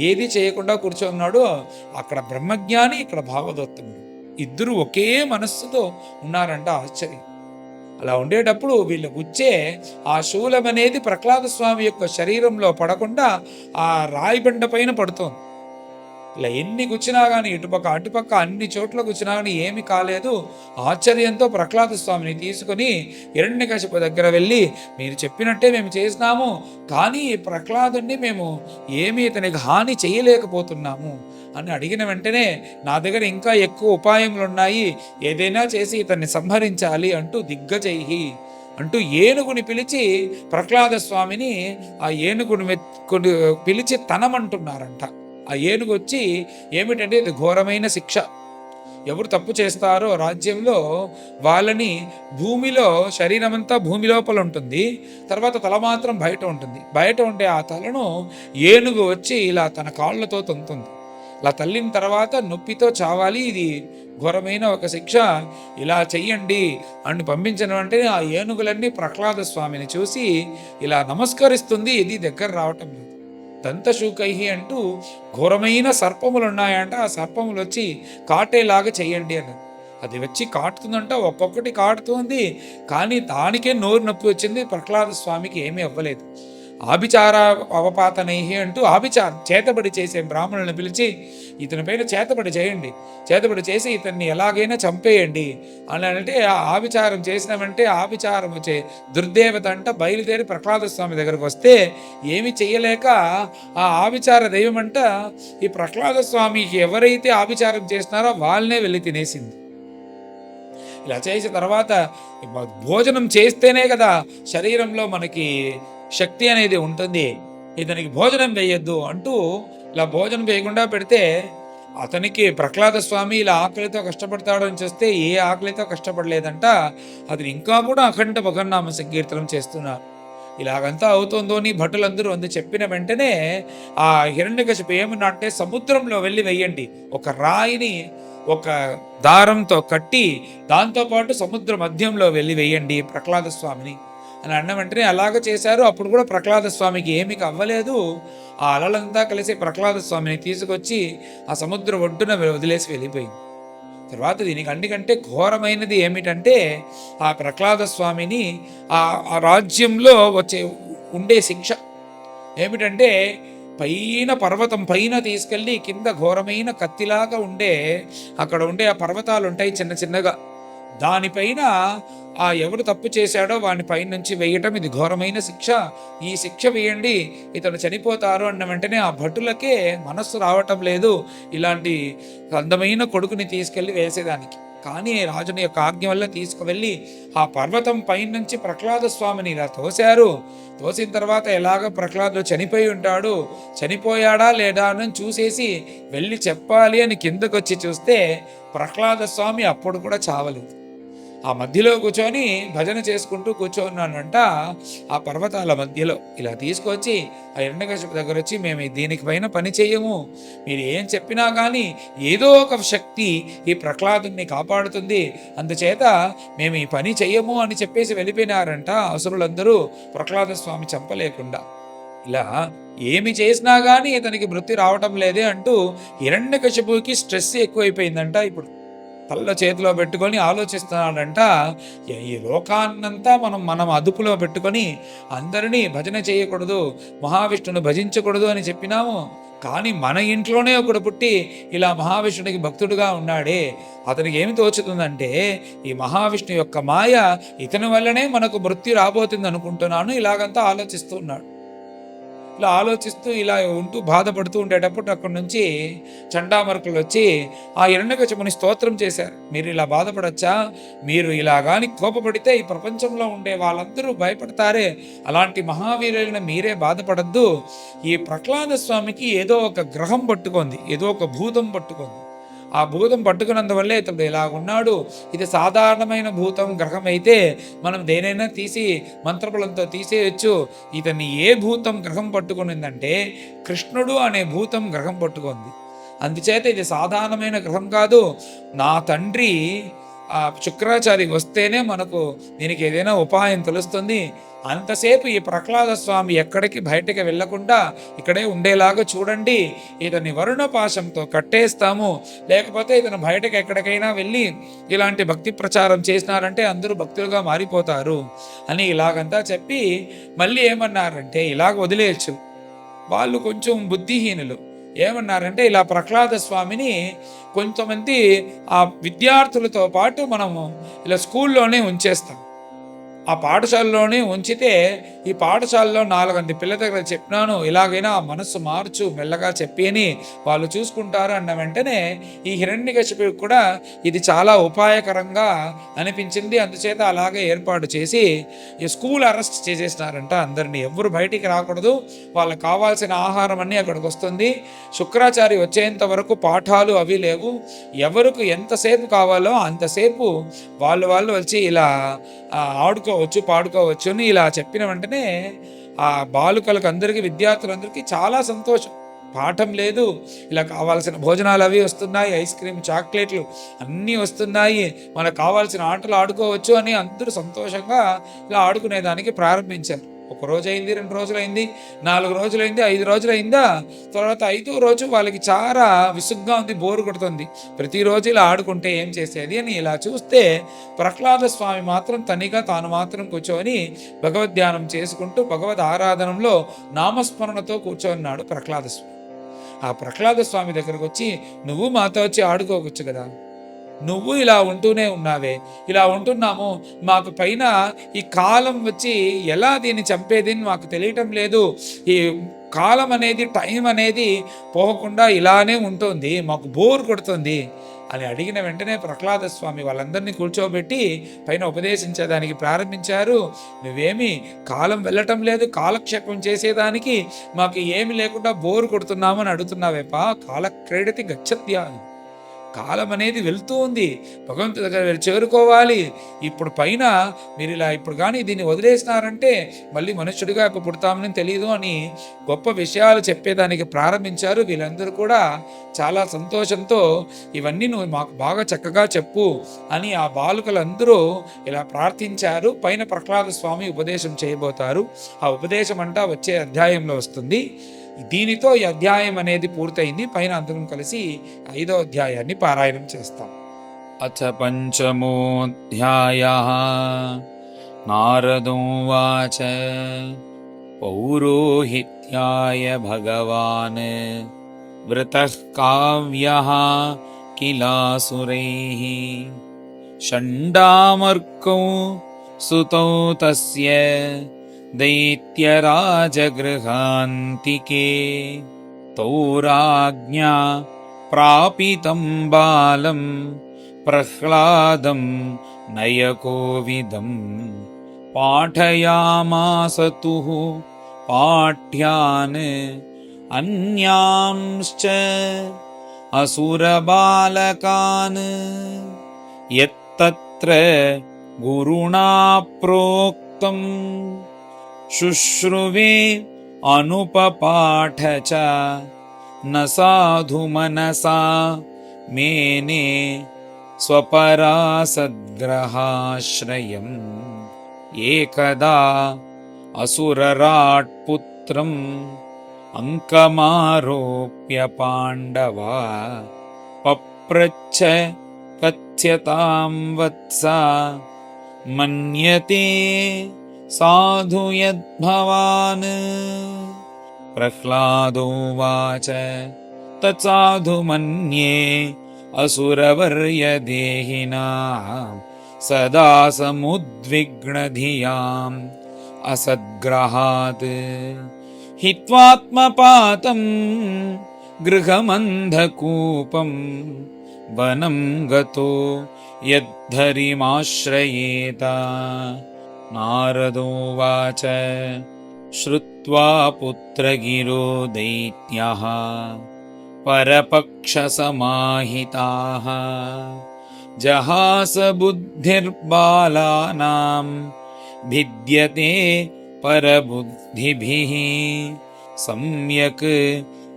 ఏది చేయకుండా కూర్చున్నాడో, అక్కడ బ్రహ్మజ్ఞాని, ఇక్కడ భాగవతోత్తముడు, ఇద్దరు ఒకే మనస్సుతో ఉన్నారంట. ఆశ్చర్యం. అలా ఉండేటప్పుడు వీళ్ళు గుచ్చే ఆ శూలం అనేది ప్రహ్లాద స్వామి యొక్క శరీరంలో పడకుండా ఆ రాయిబండ పైన పడుతోంది. ఇలా ఎన్ని గుచ్చినా కానీ ఇటుపక్క అటుపక్క అన్ని చోట్ల గుచ్చినా కానీ ఏమి కాలేదు. ఆశ్చర్యంతో ప్రహ్లాద స్వామిని తీసుకుని హిరణ్యకశిపు దగ్గర వెళ్ళి, మీరు చెప్పినట్టే మేము చేసినాము, కానీ ఈ ప్రహ్లాదుని మేము ఏమీ ఇతనికి హాని చేయలేకపోతున్నాము అని అడిగిన వెంటనే, నా దగ్గర ఇంకా ఎక్కువ ఉపాయములు ఉన్నాయి, ఏదైనా చేసి ఇతన్ని సంహరించాలి అంటూ దిగ్గజైహి అంటూ ఏనుగుని పిలిచి ప్రహ్లాద స్వామిని ఆ ఏనుగుని పిలిచి తనమంటున్నారంట. ఆ ఏనుగు వచ్చి ఏమిటంటే ఇది ఘోరమైన శిక్ష. ఎవరు తప్పు చేస్తారో రాజ్యంలో వాళ్ళని భూమిలో, శరీరం అంతా భూమి లోపల ఉంటుంది, తర్వాత తల మాత్రం బయట ఉంటుంది. బయట ఉండే ఆ తలను ఏనుగు వచ్చి ఇలా తన కాళ్ళతో తంతుంది. ఇలా తల్లిన తర్వాత నొప్పితో చావాలి, ఇది ఘోరమైన ఒక శిక్ష, ఇలా చెయ్యండి అని పంపించిన వెంటనే ఆ ఏనుగులన్నీ ప్రహ్లాద స్వామిని చూసి ఇలా నమస్కరిస్తుంది. ఇది దగ్గర రావటం లేదు. దంతశూకైహి అంటూ ఘోరమైన సర్పములు ఉన్నాయంట. ఆ సర్పములు వచ్చి కాటేలాగా చెయ్యండి అన్నది. అది వచ్చి కాటుతుందంట, ఒక్కొక్కటి కాటుతుంది, కానీ దానికే నోరు నొప్పి వచ్చింది. ప్రహ్లాద స్వామికి ఏమీ అవ్వలేదు. ఆభిచార అవపాతనైహి అంటూ ఆభిచారం చేతబడి చేసే బ్రాహ్మణులను పిలిచి, ఇతని పైన చేతబడి చేయండి, చేతబడి చేసి ఇతన్ని ఎలాగైనా చంపేయండి అని అంటే, ఆ ఆభిచారం చేసినామంటే ఆభిచారం వచ్చే దుర్దేవత అంట బయలుదేరి ప్రహ్లాద స్వామి దగ్గరకు వస్తే ఏమి చెయ్యలేక ఆ ఆభిచార దైవం అంట ఈ ప్రహ్లాద స్వామికి ఎవరైతే ఆభిచారం చేసినారో వాళ్ళనే వెళ్ళి తినేసింది. ఇలా చేసిన తర్వాత భోజనం చేస్తేనే కదా శరీరంలో మనకి శక్తి అనేది ఉంటుంది, ఇతనికి భోజనం వేయొద్దు అంటూ ఇలా భోజనం వేయకుండా పెడితే అతనికి ప్రహ్లాద స్వామి ఇలా ఆకలితో కష్టపడతాడు అని చూస్తే ఏ ఆకలితో కష్టపడలేదంట. అతను ఇంకా కూడా అఖండ భగవన్నామ సంకీర్తనం చేస్తున్నారు. ఇలాగంతా అవుతుందో అని భటులందరూ అందు చెప్పిన వెంటనే ఆ హిరణ్యకశిపు ఏమన్నా అంటే, సముద్రంలో వెళ్ళి వెయ్యండి, ఒక రాయిని ఒక దారంతో కట్టి దాంతోపాటు సముద్ర మధ్యంలో వెళ్ళి వెయ్యండి ప్రహ్లాద స్వామిని అని అన్న వెంటనే అలాగ చేశారు. అప్పుడు కూడా ప్రహ్లాద స్వామికి ఏమీ అవ్వలేదు. ఆ అలలంతా కలిసి ప్రహ్లాద స్వామిని తీసుకొచ్చి ఆ సముద్ర ఒడ్డున వదిలేసి వెళ్ళిపోయింది. తర్వాత దీనికి అన్నికంటే ఘోరమైనది ఏమిటంటే, ఆ ప్రహ్లాద స్వామిని ఆ రాజ్యంలో ఉండే శిక్ష ఏమిటంటే, పైన పర్వతం పైన తీసుకెళ్ళి కింద ఘోరమైన కత్తిలాగా అక్కడ ఉండే ఆ పర్వతాలు ఉంటాయి చిన్న చిన్నగా, దానిపైన ఆ ఎవరు తప్పు చేశాడో వాని పైన నుంచి వేయటం ఇది ఘోరమైన శిక్ష, ఈ శిక్ష వేయండి, ఇతను చనిపోతారు అన్న వెంటనే ఆ భటులకే మనస్సు రావటం లేదు ఇలాంటి అందమైన కొడుకుని తీసుకెళ్ళి వేసేదానికి. కానీ రాజుని యొక్క ఆజ్ఞ వల్ల తీసుకువెళ్ళి ఆ పర్వతం పైన నుంచి ప్రహ్లాద స్వామిని ఇలా తోశారు. తోసిన తర్వాత ఎలాగ ప్రహ్లాదుడు చనిపోయి ఉంటాడు, చనిపోయాడా లేదా అని చూసేసి వెళ్ళి చెప్పాలి అని కిందకు వచ్చి చూస్తే ప్రహ్లాద స్వామి అప్పుడు కూడా చావలేదు. ఆ మధ్యలో కూర్చొని భజన చేసుకుంటూ కూర్చోన్నానంట. ఆ పర్వతాల మధ్యలో ఇలా తీసుకొచ్చి ఆ హిరణ్యకశిపు దగ్గర వచ్చి, మేము దీనికి పైన పని చేయము, మీరు ఏం చెప్పినా కానీ ఏదో ఒక శక్తి ఈ ప్రహ్లాదుని కాపాడుతుంది, అందుచేత మేము ఈ పని చెయ్యము అని చెప్పేసి వెళ్ళిపోయినారంట అసురులందరూ ప్రహ్లాద స్వామి చంపలేకుండా. ఇలా ఏమి చేసినా కానీ ఇతనికి మృతి రావటం లేదే అంటూ హిరణ్యకశిపుకి స్ట్రెస్ ఎక్కువైపోయిందంట. ఇప్పుడు తల్ల చేతిలో పెట్టుకొని ఆలోచిస్తున్నాడంట, ఈ లోకాన్నంతా మనం అదుపులో పెట్టుకొని అందరినీ భజన చేయకూడదు, మహావిష్ణుని భజించకూడదు అని చెప్పినాము, కానీ మన ఇంట్లోనే ఒకడు పుట్టి ఇలా మహావిష్ణునికి భక్తుడుగా ఉన్నాడే, అతనికి ఏమి తోచుతుందంటే ఈ మహావిష్ణు యొక్క మాయ ఇతని వల్లనే మనకు మృత్యు రాబోతుంది అనుకుంటున్నాను, ఇలాగంతా ఆలోచిస్తూ ఉన్నాడు. ఇలా ఆలోచిస్తూ ఇలా ఉంటూ బాధపడుతూ ఉండేటప్పుడు అక్కడి నుంచి చండామర్కులు వచ్చి ఆ హిరణ్యకశిపుని స్తోత్రం చేశారు. మీరు ఇలా బాధపడచ్చా, మీరు ఇలా కానీ కోపపడితే ఈ ప్రపంచంలో ఉండే వాళ్ళందరూ భయపడతారే, అలాంటి మహావీరులైన మీరే బాధపడద్దు, ఈ ప్రహ్లాద స్వామికి ఏదో ఒక గ్రహం పట్టుకుంది, ఏదో ఒక భూతం పట్టుకుంది, ఆ భూతం పట్టుకున్నందువల్లే ఇతడు ఇలా ఉన్నాడు. ఇది సాధారణమైన భూతం గ్రహం అయితే మనం దేనైనా తీసి మంత్రబలంతో తీసేయచ్చు. ఇతన్ని ఏ భూతం గ్రహం పట్టుకునిందంటే కృష్ణుడు అనే భూతం గ్రహం పట్టుకుంది. అందుచేత ఇది సాధారణమైన గ్రహం కాదు. నా తండ్రి ఆ శుక్రాచారి వస్తేనే మనకు దీనికి ఏదైనా ఉపాయం తెలుస్తుంది. అంతసేపు ఈ ప్రహ్లాద స్వామి ఎక్కడికి బయటకి వెళ్లకుండా ఇక్కడే ఉండేలాగా చూడండి. ఇతని వరుణ పాశంతో కట్టేస్తాము, లేకపోతే ఇతను బయటకు ఎక్కడికైనా వెళ్ళి ఇలాంటి భక్తి ప్రచారం చేసినారంటే అందరూ భక్తులుగా మారిపోతారు అని ఇలాగంతా చెప్పి మళ్ళీ ఏమన్నారంటే ఇలాగ వదిలేయచ్చు. వాళ్ళు కొంచెం బుద్ధిహీనులు. ఏమన్నారంటే ఇలా ప్రహ్లాద స్వామిని కొంతమంది ఆ విద్యార్థులతో పాటు మనము ఇలా స్కూల్లోనే ఉంచేస్తాం. ఆ పాఠశాలలోనే ఉంచితే ఈ పాఠశాలలో 4 పిల్లల దగ్గర చెప్పినాను, ఇలాగైనా ఆ మనస్సు మార్చు మెల్లగా చెప్పి అని వాళ్ళు చూసుకుంటారు అన్న వెంటనే ఈ హిరణ్యకశిపుడికి కూడా ఇది చాలా ఉపాయకరంగా అనిపించింది. అందుచేత అలాగే ఏర్పాటు చేసి ఈ స్కూల్ అరెస్ట్ చేసేసినారంట అందరినీ. ఎవరు బయటికి రాకూడదు, వాళ్ళకి కావాల్సిన ఆహారం అన్నీ అక్కడికి వస్తుంది. శుక్రాచారి వచ్చేంత వరకు పాఠాలు అవి లేవు. ఎవరికి ఎంతసేపు కావాలో అంతసేపు వాళ్ళు వచ్చి ఇలా ఆడుకోవచ్చు పాడుకోవచ్చు అని ఇలా చెప్పిన వెంటనే ఆ బాలుకలకు అందరికీ విద్యార్థులందరికీ చాలా సంతోషం. పాఠం లేదు, ఇలా కావాల్సిన భోజనాలు అవి వస్తున్నాయి, ఐస్ క్రీమ్ చాక్లెట్లు అన్నీ వస్తున్నాయి, మనకు కావాల్సిన ఆటలు ఆడుకోవచ్చు అని అందరూ సంతోషంగా ఇలా ఆడుకునేదానికి ప్రారంభించారు. 1 రోజు అయింది, 2 రోజులైంది, 4 రోజులైంది, 5 రోజులైందా. తర్వాత 5వ రోజు వాళ్ళకి చాలా విసుగ్గా ఉంది, బోరు కొడుతుంది. ప్రతిరోజు ఇలా ఆడుకుంటే ఏం చేసేది అని ఇలా చూస్తే ప్రహ్లాద స్వామి మాత్రం తనిగా తాను మాత్రం కూర్చొని భగవద్ధ్యానం చేసుకుంటూ భగవద్ ఆరాధనలో నామస్మరణతో కూర్చోన్నాడు ప్రహ్లాద స్వామి. ఆ ప్రహ్లాద స్వామి దగ్గరకు వచ్చి నువ్వు మాతో వచ్చి ఆడుకోవచ్చు కదా, నువ్వు ఇలా ఉంటూనే ఉన్నావే, ఇలా ఉంటున్నాము, మాకు పైన ఈ కాలం వచ్చి ఎలా దీన్ని చంపేది మాకు తెలియటం లేదు. ఈ కాలం అనేది టైం అనేది పోకుండా ఇలానే ఉంటుంది, మాకు బోర్ కొడుతుంది అని అడిగిన వెంటనే ప్రహ్లాద స్వామి వాళ్ళందరినీ కూర్చోబెట్టి పైన ఉపదేశించేదానికి ప్రారంభించారు. నువ్వేమి కాలం వెళ్ళటం లేదు, కాలక్షేపం చేసేదానికి మాకు ఏమి లేకుండా బోరు కొడుతున్నామని అడుగుతున్నావేపా. కాలక్రీడతి గచ్చత్యా, కాలం అనేది వెళ్తూ ఉంది, భగవంతుడి దగ్గర చేరుకోవాలి. ఇప్పుడు పైన మీరు ఇలా ఇప్పుడు కానీ దీన్ని వదిలేసినారంటే మళ్ళీ మనుష్యుడిగా ఇప్పుడు పుడతామని తెలియదు అని గొప్ప విషయాలు చెప్పేదానికి ప్రారంభించారు. వీళ్ళందరూ కూడా చాలా సంతోషంతో ఇవన్నీ నువ్వు మాకు బాగా చక్కగా చెప్పు అని ఆ బాలుకలందరూ ఇలా ప్రార్థించారు. పైన ప్రహ్లాద స్వామి ఉపదేశం చేయబోతారు. ఆ ఉపదేశం అంతా వచ్చే అధ్యాయంలో వస్తుంది. దీనితో ఈ అధ్యాయం అనేది పూర్తయింది. పైన అందరం కలిసి 5వ అధ్యాయాన్ని పారాయణం చేస్తాం. అథ పంచమోऽధ్యాయః నారదోవాచ పౌరోహిత్యాయ భగవాన్ వృతః కావ్యః కిలాసురైః షण्डामर्कौ సుతౌ తస్య దైత్యరాజగృహాంతికే తౌరాజ్ఞా ప్రాపితం బాలం ప్రహ్లాదం నయకోవిదం పాఠయామాసతు పాఠ్యాన్ అన్యాంశ్చ అసురబాలకాన్ యత్తత్ర గురుణా ప్రోక్తం శుశ్రువే అనుపపాఠ చ న సాధు మనసా మేనే స్వపరాసద్గ్రహాశ్రయం ఏకదా అసురరాట్ పుత్రం అంకమారోప్య పాండవా పప్రచ్ఛ కథ్యతాం వత్స మన్యతే సాధు యద్భవాన్ ప్రహ్లాదోవాచ తత్సాధు మన్యే అసురవర్య దేహినాం సదా సముద్విగ్నధియాం అసద్గ్రహాత్ హిత్వాత్మపాతం గృహమంధకూపం వనం గతో యద్ధరిమాశ్రయేత. నారదోవాచ శ్రుత్వా పుత్రగిరో దైత్యః परपक्षसमाहिताः जहास बुद्धिर्बालानां भिद्यते परबुद्धिभिः सम्यक्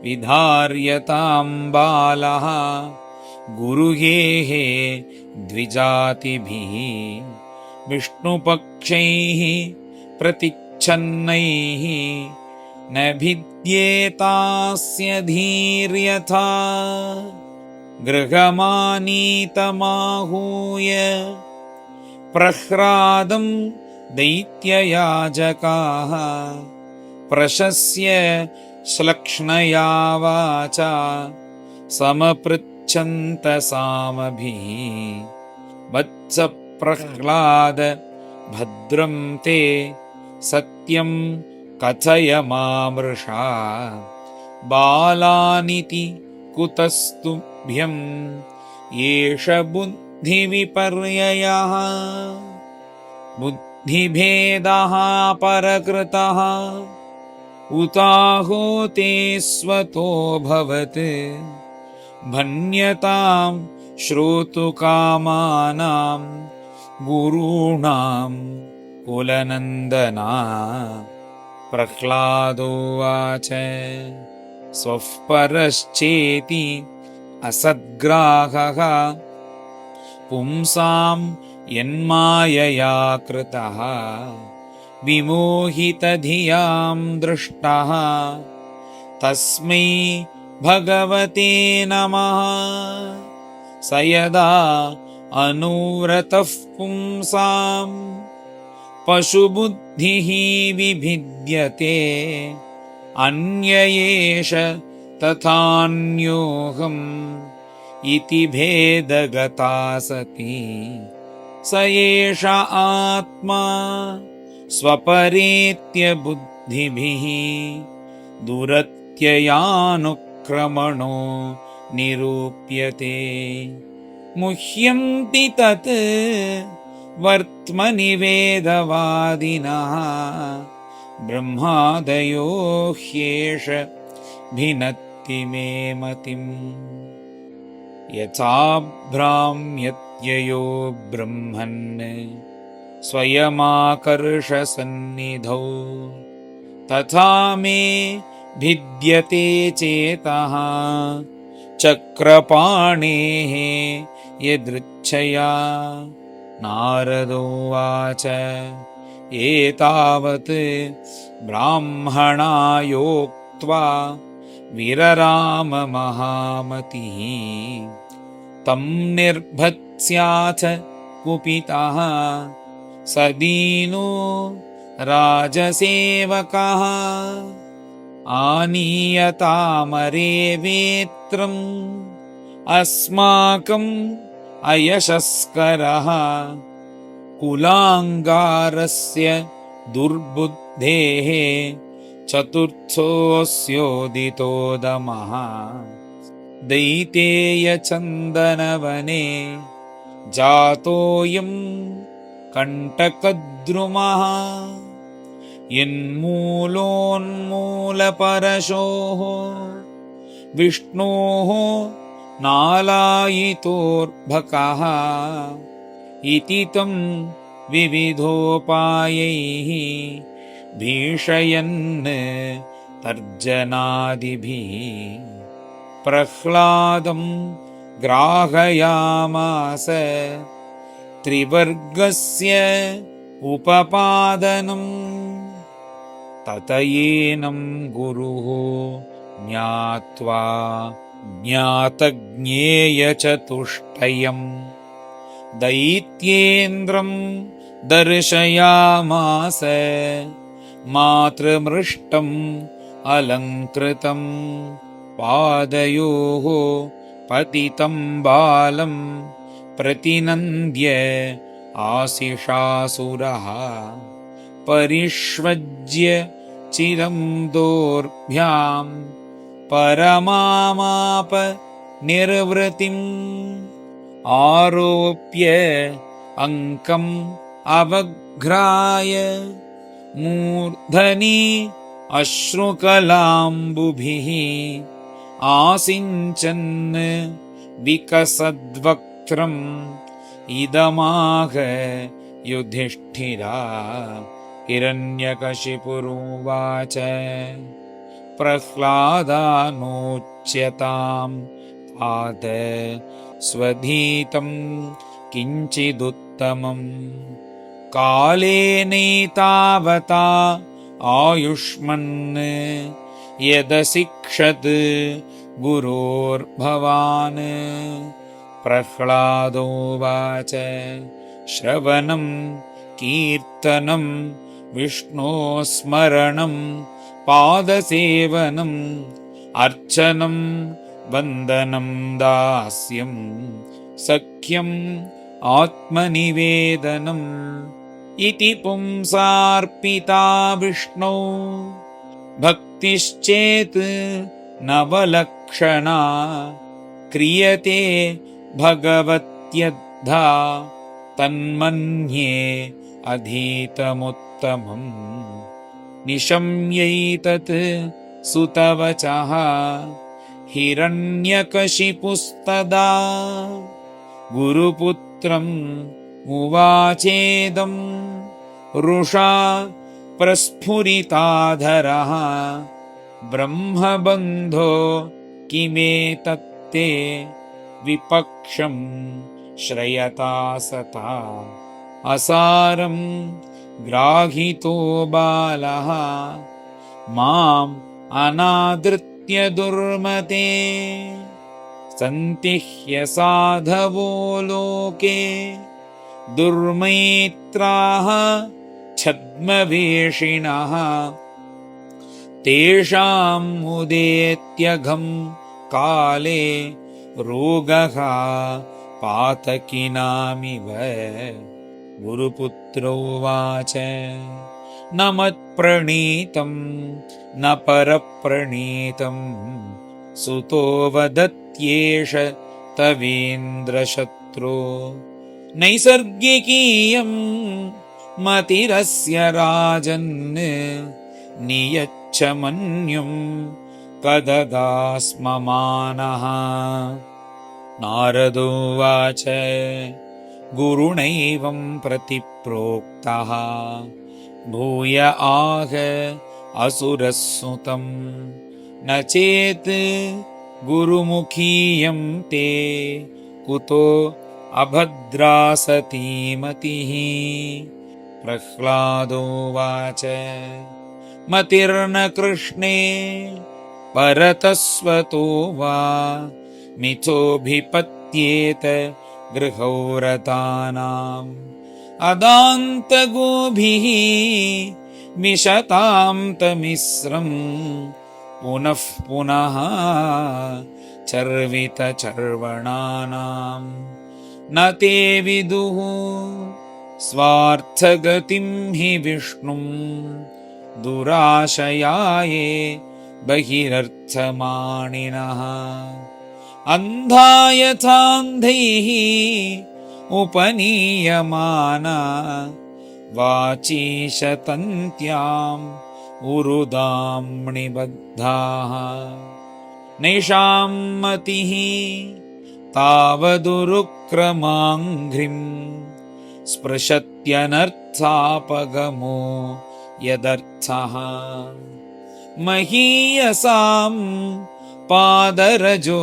विधार्यतां बालः गुरुहेः द्विजातिभिः विष्णुपक्षैः प्रतिच्छन्नैः न भिद्येतास्य धीर्यथा गृहमानीतमाहूय प्रह्लादं दैत्ययाजकाः प्रशस्य श्लक्ष्णया वाचा समपृच्छन्त सामभिः वत्स प्रह्लाद भद्रं ते सत्यं कथय मामृषा बालानिति कुतस्तुभ्यं एष बुद्धिविपर्ययः बुद्धिभेदः परकृतः उताहो ते स्वतोऽभवत् भण्यतां श्रोतुकामानां गुरूणां कुलनन्दना प्रह्लादोवाच स्वः परश्चेति असद्ग्राहः पुंसां यन्मायया कृतः विमोहितधियां दृष्टः तस्मै भगवते नमः स यदा अनुव्रतः पुंसां पशुबुद्धिः विभिद्यते अन्य एष तथान्योऽहम् इति भेदगता सती स एष आत्मा स्वपरेत्य बुद्धिभिः दुरत्ययानुक्रमणो निरूप्यते मुह्यन्ति तत् वर्त्मनि वेदवादिनः ब्रह्मादयो ह्येष भिनत्ति मे मतिम् यथा भ्राम्यत्ययो ब्रह्मन् स्वयमाकर्षसन्निधौ तथा मे भिद्यते चेतः चक्रपाणेः यदृच्छया नारदोवाच एतावत् ब्राह्मणायोक्त्वा विरराम महामतिः तं निर्भत्स्याथ कुपितः स दीनो राजसेवकः आनीयतामरे वेत्रम् अस्माकम् अयशस्करः कुलाङ्गारस्य दुर्बुद्धेः चतुर्थोऽस्योदितोदमः दैतेयचन्दनवने जातोऽयं कण्टकद्रुमः यन्मूलोन्मूलपरशोः विष्णोः नालायितोर्भकः इति तं विविधोपायैः भीषयन् तर्जनादिभिः प्रह्लादं ग्राहयामास त्रिवर्गस्य उपपादनम् ततयेनं गुरुः ज्ञात्वा ज्ञातज्ञेयचतुष्टयम् दैत्येन्द्रं दर्शयामास मातृमृष्टम् अलङ्कृतं पादयोः पतितं बालं प्रतिनन्द्य आशिषासुरः परिष्वज्य चिरं दोर्भ्यां परमामाप निर्वृतिम् आरोप्य अङ्कम् अवघ्राय मूर्धनि अश्रुकलाम्बुभिः आसिञ्चन् विकसद्वक्त्रम् इदमाह युधिष्ठिरा हिरण्यकशिपुरुवाच प्रह्लादानोच्यतां तात स्वधीतं किञ्चिदुत्तमम् कालेनैतावता आयुष्मन् यदशिक्षत् गुरोर्भवान् प्रह्लादोवाच श्रवणं कीर्तनं विष्णोस्मरणं पादसेवनम् अर्चनं वन्दनं दास्यं सख्यम् आत्मनिवेदनम् इति पुंसार्पिता विष्णौ भक्तिश्चेत् नवलक्षणा क्रियते भगवत्यद्धा तन्मन्ये अधीतमुत्तमम् निशम्यैतत् सुतवचः हिरण्यकशिपुस्तदा गुरुपुत्रम् उवाचेदं रुषा प्रस्फुरिताधरः ब्रह्मबन्धो किमेतत्ते विपक्षं श्रयता सता असारं ग्राहितो बालः माम् अनादृत्य दुर्मते सन्ति ह्यसाधवो लोके दुर्मैत्राः छद्मवेषिणः तेषाम् उदेत्यघं काले रोगः पातकिनामिव गुरुपुत्रोवाच न मत्प्रणीतं न परप्रणीतं सुतो वदत्येष तवेन्द्रशत्रो नैसर्गिकीयं मतिरस्य राजन् नियच्छ मन्युं कददास्ममानः नारदोवाच गुरुणैवं प्रतिप्रोक्तः भूय आह असुरसुतं न चेत् गुरुमुखीयं ते कुतो अभद्रा सतीमतिः प्रह्लादोवाच मतिर्न कृष्णे परतस्वतो वा मिथोऽभिपत्येत गृहौरतानाम् अदान्तगोभिः मिषतां तमिस्रम् पुनः पुनः चर्वितचर्वणानाम् न ते विदुः स्वार्थगतिं हि विष्णुं दुराशयाये बहिरर्थमाणिनः अन्धा यथान्धैः उपनीयमाना वाचीशतन्त्याम् उरुदां निबद्धाः नैषां मतिः तावदुरुक्रमाङ्घ्रिं स्पृशत्यनर्थापगमो यदर्थः महीयसां पादरजोऽभिषेकं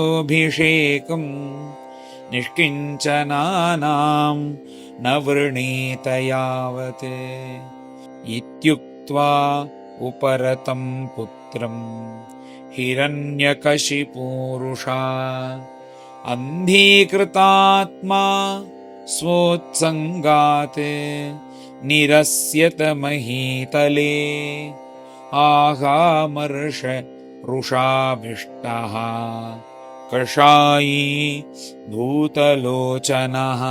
निष्किञ्चनानां न वृणीत यावत् इत्युक्त्वा उपरतं पुत्रं हिरण्यकशिपूरुषा अन्धीकृतात्मा स्वोत्सङ्गात् निरस्यत महीतले आहामर्ष रुषाभिष्टः कषायी भूतलोचनः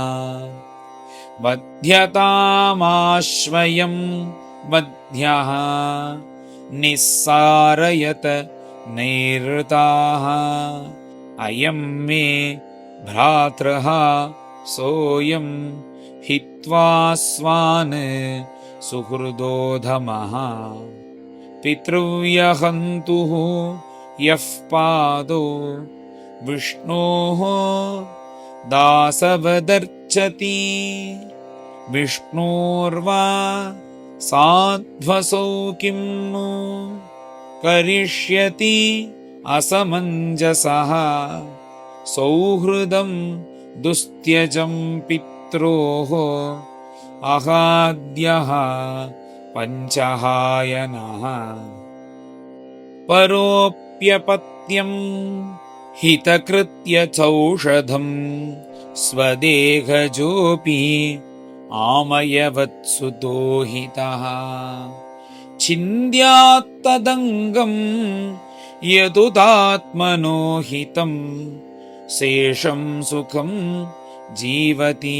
बध्यतामाश्वयं बध्यः निस्सारयत नैरृताः अयं मे भ्रातृः सोऽयं हित्वा स्वान् सुहृदोधमः पितृव्यहन्तुः यः पादो विष्णोः दासवदर्चति विष्णोर्वा साध्वसौ किं नु करिष्यति असमञ्जसः सौहृदं दुस्त्यजं पित्रोः अहाद्यः पञ्चहायनः परोऽप्यपत्यं हितकृत्य चौषधं स्वदेहजोऽपि आमयवत्सु दोहितः छिन्द्यात्तदङ्गं यदुदात्मनो हितं शेषं सुखं जीवति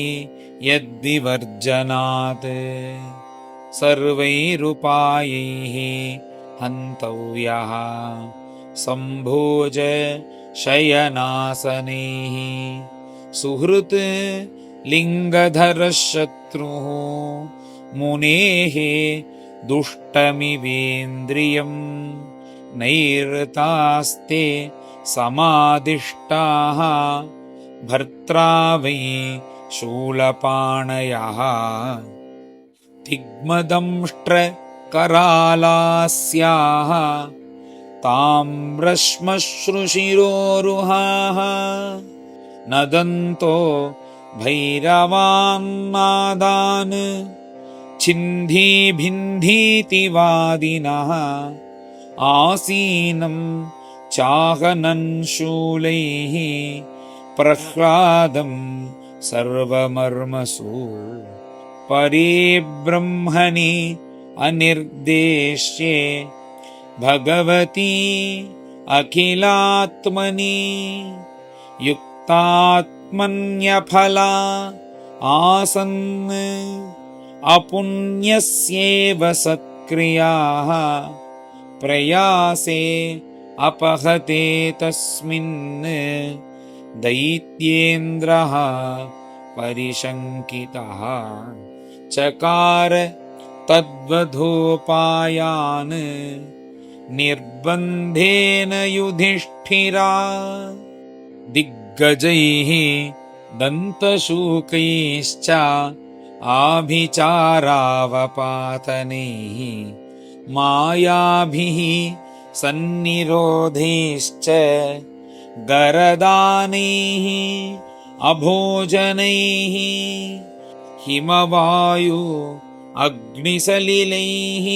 यद्विवर्जनात् सर्वैरुपायैः हन्तव्यः सम्भोज शयनासनैः सुहृत् लिङ्गधरशत्रुः मुनेः दुष्टमिवेन्द्रियं नैरतास्ते समादिष्टाः भर्त्रा वै शूलपाणयः दिग्मदंष्ट्रकरालास्याः ताम्रश्मश्रुशिरोरुहाः नदन्तो भैरवान्नादान् छिन्धीभिन्धीतिवादिनः आसीनं चाहनन् शूलैः प्रह्लादं सर्वमर्मसु परिब्रह्मणि अनिर्देश्ये भगवती अखिलात्मनि युक्तात्मन्यफला आसन् अपुण्यस्येव सत्क्रियाः प्रयासे अपहते तस्मिन् दैत्येन्द्रः परिशङ्कितः चकार तद्वधोपायान् निर्बन्धेन युधिष्ठिरा दिग्गजैः दन्तशूकैश्च आभिचारावपातनैः मायाभिः सन्निरोधैश्च गरदानैः अभोजनैः हिमवायु अग्निसलिलैः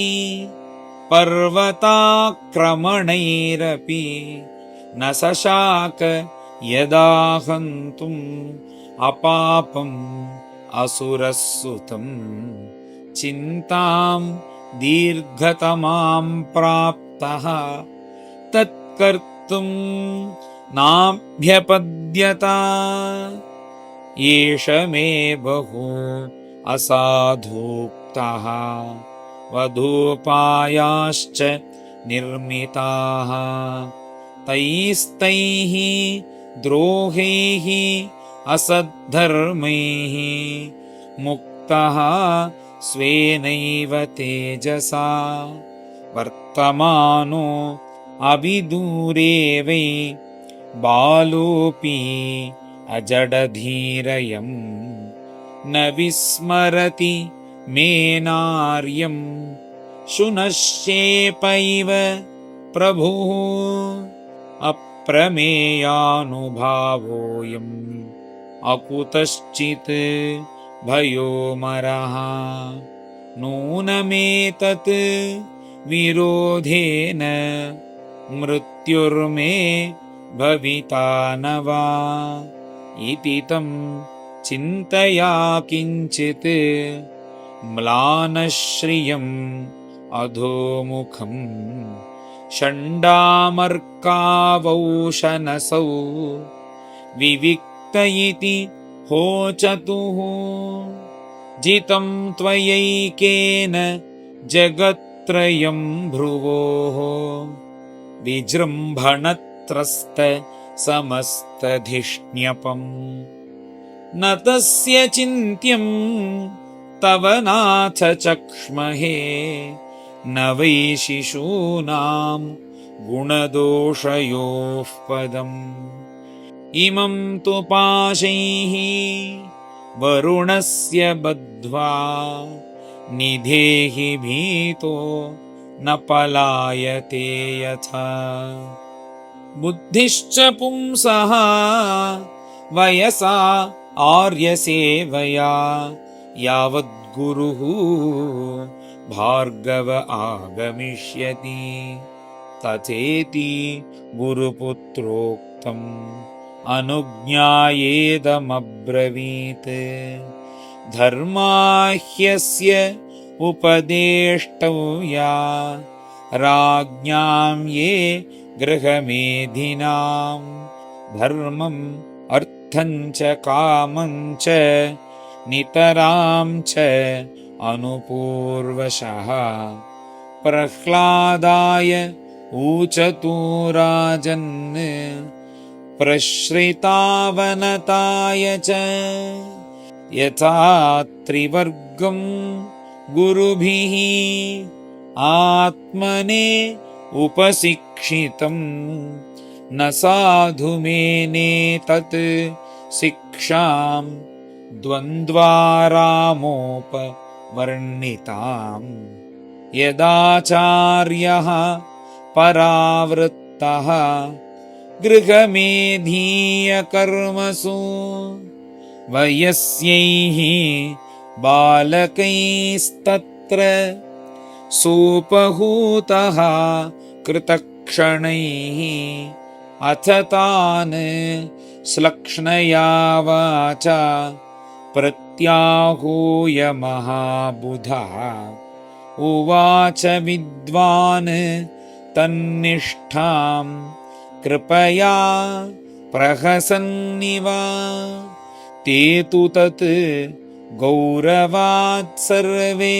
पर्वताक्रमणैरपि न सशाक यदा हन्तुम् अपापम् असुरसुतं चिन्तां दीर्घतमां प्राप्तः तत्कर्तुं नाभ्यपद्यत एष मे बहु असाधूक्तः वधूपायाश्च निर्मिताः तैस्तैः द्रोहैः असद्धर्मैः मुक्तः स्वेनैव तेजसा वर्तमानो अविदूरे वै बालोऽपि अजडधीरयम् न विस्मरति मे नार्यं शुनश्येपैव प्रभुः अप्रमेयानुभावोऽयम् अकुतश्चित् भयोमरः नूनमेतत् विरोधेन मृत्युर्मे भविता न वा इति तं चिन्तया किञ्चित् म्लानश्रियम् अधोमुखम् षण्डामर्कावौशनसौ विविक्त इति होचतुः जितं त्वयैकेन जगत्त्रयं भ्रुवोः विजृम्भणत्रस्त समस्तधिष्ण्यपम् न तस्य चिन्त्यं तव नाथ चक्ष्महे न वै शिशूनां गुणदोषयोः पदम् इमं तु पाशैः वरुणस्य बद्ध्वा निधेहि भीतो न पलायते यथा बुद्धिश्च पुंसः वयसा आर्यसेवया यावद्गुरुः भार्गव आगमिष्यति तथेति गुरुपुत्रोक्तम् अनुज्ञायेदमब्रवीत् धर्माह्यस्य उपदेष्टव्या राज्ञां ये गृहमेधिनां धर्मम् अर्थं च कामं च नितरां च अनुपूर्वशः प्रह्लादाय ऊचतु राजन् प्रश्रितावनताय च यथा त्रिवर्गं गुरुभिः आत्मने उपशिक्षितं न साधु मेने तत् शिक्षां द्वन्द्वारामोपवर्णिताम् यदाचार्यः परावृत्तः गृहमेधीयकर्मसु वयस्यैः बालकैस्तत्र सोपहूतः कृतक्षणैः अथ तान् श्लक्ष्णया वाचा प्रत्याहूय महाबुधः उवाच विद्वान् तन्निष्ठां कृपया प्रहसन्निव ते तु तत् गौरवात् सर्वे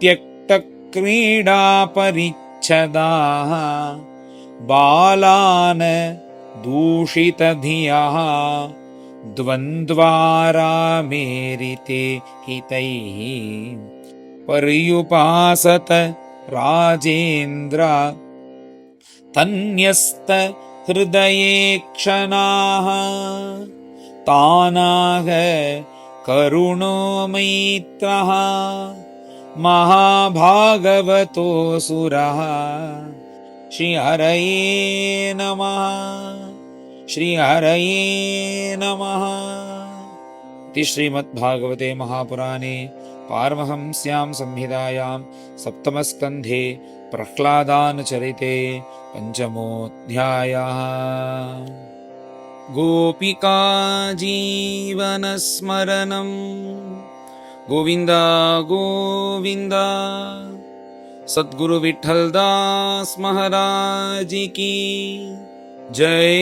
त्यक्तक्रीडापरिच्छदाः बालान् दूषितधियः द्वन्द्वारामेरिते हितैः पर्युपासत राजेन्द्र तन्यस्त हृदये क्षणाः तानाह करुणो मैत्रः महाभागवतोऽसुरः श्रीहरये नमः श्रीहरये नमः। इति श्रीमद्भागवते महापुराणे पारमहंस्यां संहितायां सप्तमस्कन्धे प्रह्लादानुचरिते पञ्चमोऽध्यायः। गोपिका जीवनस्मरणं गोविन्द गोविन्द। सद्गुरु विठ्ठलदास महाराज की जय।